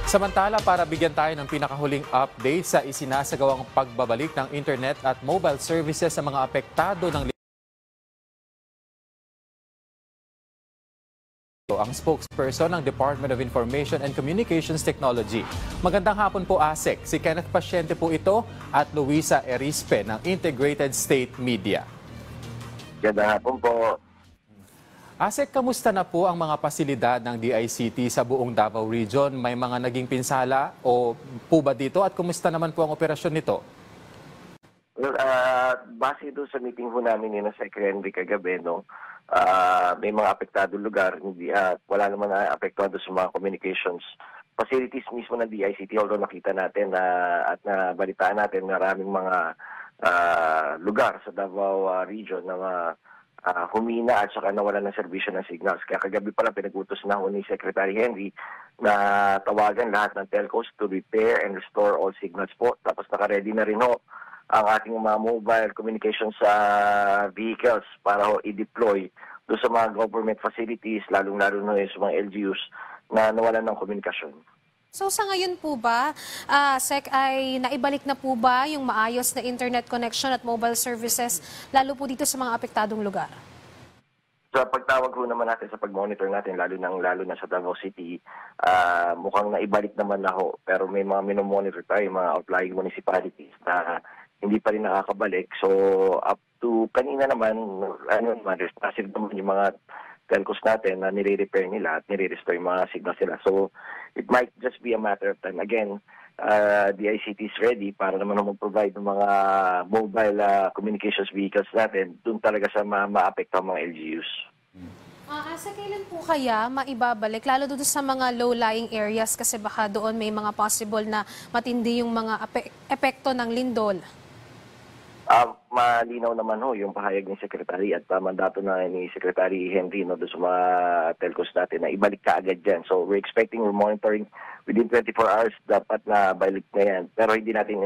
Samantala, para bigyan tayo ng pinakahuling update sa isinasagawang pagbabalik ng internet at mobile services sa mga apektado ng ang spokesperson ng Department of Information and Communications Technology. Magandang hapon po, ASEC. Si Kenneth Pasyente po ito at Luisa Erispe ng Integrated State Media. Magandang hapon po. ASEC, kamusta na po ang mga pasilidad ng DICT sa buong Davao Region? May mga naging pinsala o po ba dito at kumusta naman po ang operasyon nito? Well, base doon sa meeting ho namin ni Sec. Henry kagabi, no, may mga apektado lugar, hindi, wala naman apektado sa mga communications facilities mismo ng DICT, although nakita natin at nabalitaan natin maraming mga lugar sa Davao region na humina at saka nawalan ng serbisyo ng signals. Kaya kagabi pala pinag-utos na ni Secretary Henry na tawagan lahat ng telcos to repair and restore all signals po. Tapos naka-ready na rin ho ang ating mga mobile communications vehicles para ho i-deploy doon sa mga government facilities, lalong-lalo na sa mga LGUs na nawalan ng komunikasyon. So sa ngayon po ba, Sec, ay naibalik na po ba yung maayos na internet connection at mobile services, lalo po dito sa mga apektadong lugar? Sa pagtawag ho naman natin sa pag-monitor natin, lalo na sa Davao City, mukhang naibalik naman na ho. Pero may mga minomonitor tayo, mga outlying municipalities na hindi pa rin nakakabalik. So up to kanina naman, responsive naman yung mga telcos natin na nire-repair nila at nire-restore yung mga signals nila. So, it might just be a matter of time. Again, the ICT is ready para naman mag-provide ng mga mobile communications vehicles natin dun talaga sa ma-apekto ang mga LGUs. Sa kailan po kaya maibabalik, lalo doon sa mga low-lying areas kasi baka doon may mga possible na matindi yung mga epekto ng lindol? Malinaw naman ho yung pahayag ni Secretary at mandato na ni Secretary Henry doon sa mga telcos natin na ibalik ka agad dyan. So we're expecting, we're monitoring within 24 hours dapat na balik na yan. Pero hindi natin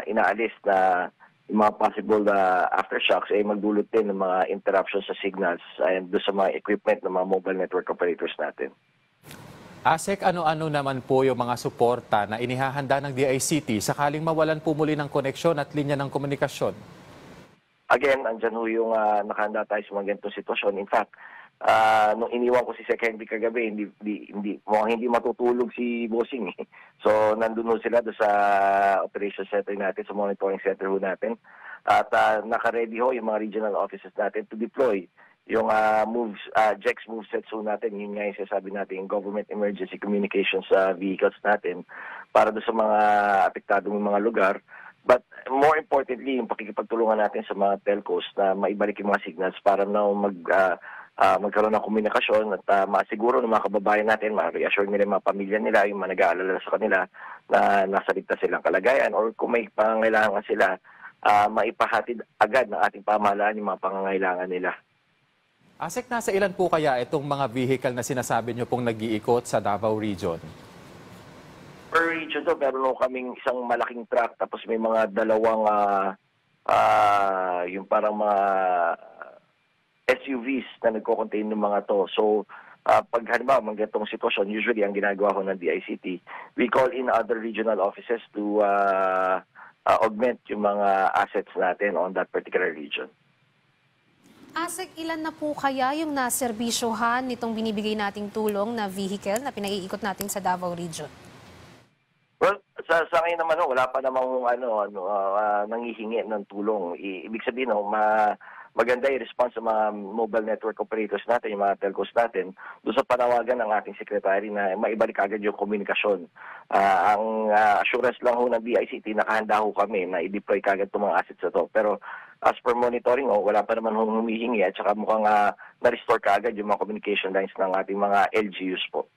inaalis na yung mga possible aftershocks ay magdulot din ng mga interruptions sa signals and doon sa mga equipment ng mga mobile network operators natin. ASEC, ano-ano naman po yung mga suporta na inihahanda ng DICT sakaling mawalan po muli ng koneksyon at linya ng komunikasyon? Again, andyan ho yung nakahanda tayo sa mga ganitong sitwasyon. In fact, nung iniwan ko si Sec. Henry kagabi, hindi matutulog si Bossing. So, nandun ho sila doon sa operation center natin, sa monitoring center ho natin. At naka-ready ho yung mga regional offices natin to deploy yung JEX movesets ho natin. Yun nga yung sasabi natin yung government emergency communications vehicles natin para doon sa mga apektadong mga lugar. But more importantly, yung pakikipagtulungan natin sa mga telcos na maibalik yung mga signals para na magkaroon ng komunikasyon at masiguro ng mga kababayan natin, ma-reassure nila yung mga pamilya nila, yung mga nag-aalala sa kanila na nasa ligtas silang kalagayan, or kung may pangangailangan sila, maipahatid agad ng ating pamahalaan yung mga pangangailangan nila. ASEC, nasa ilan po kaya itong mga vehicle na sinasabi nyo pong nag-iikot sa Davao Region? Per region to, meron kaming isang malaking truck, tapos may mga dalawang yung parang mga SUVs na nagko-contain ng mga to. So, pag halimbawa mga ganitong sitwasyon, usually ang ginagawa ko ng DICT, we call in other regional offices to augment yung mga assets natin on that particular region. ASEC, ilan na po kaya yung naserbisyohan nitong binibigay nating tulong na vehicle na pinaiikot natin sa Davao Region? Well, sa ngayon naman wala pa namang nanghihingi ng tulong. Ibig sabihin maganda yung response sa mga mobile network operators natin, yung mga telcos natin, doon sa panawagan ng ating secretary na maibalik agad yung komunikasyon. Ang assurance lang ho ng DICT, nakahanda ho kami na i-deploy kagad itong mga assets na to. Pero as per monitoring, wala pa naman humihingi at saka mukhang na-restore kagad yung mga communication lines ng ating mga LGUs po.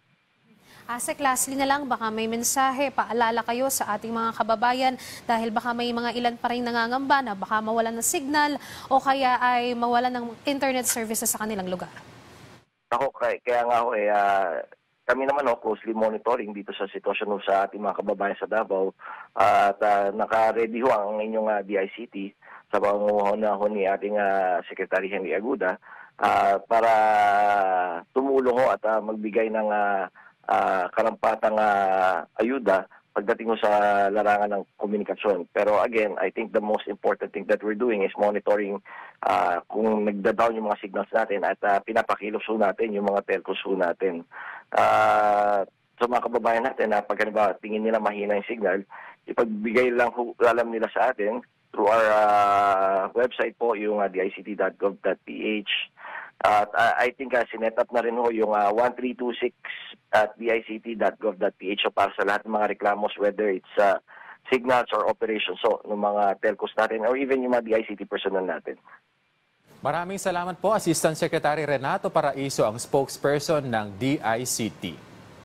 ASEC, lastly na lang, baka may mensahe, paalala kayo sa ating mga kababayan dahil baka may mga ilan pa rin nangangamba na baka mawalan ng signal o kaya ay mawalan ng internet services sa kanilang lugar. Kaya nga kami naman closely monitoring dito sa sitwasyon sa ating mga kababayan sa Davao at naka-ready ho ang inyong DICT sa pamumuno ni ating Secretary Henry Aguda para tumulong ho at magbigay ng karampatang ayuda pagdating mo sa larangan ng komunikasyon. Pero again, I think the most important thing that we're doing is monitoring kung nagda-down yung mga signals natin at pinapakilos natin yung mga telcos natin. Sa mga kababayan natin na pag tingin nila mahina yung signal, ipagbigay lang alam nila sa atin through our website po, yung dict.gov.ph. At I think sinet up na rin ho yung 1326 at dict.gov.ph so para sa lahat ng mga reklamos, whether it's signals or operations ng mga telcos natin or even yung mga DICT personnel natin. Maraming salamat po, Assistant Secretary Renato Paraiso, ang spokesperson ng DICT.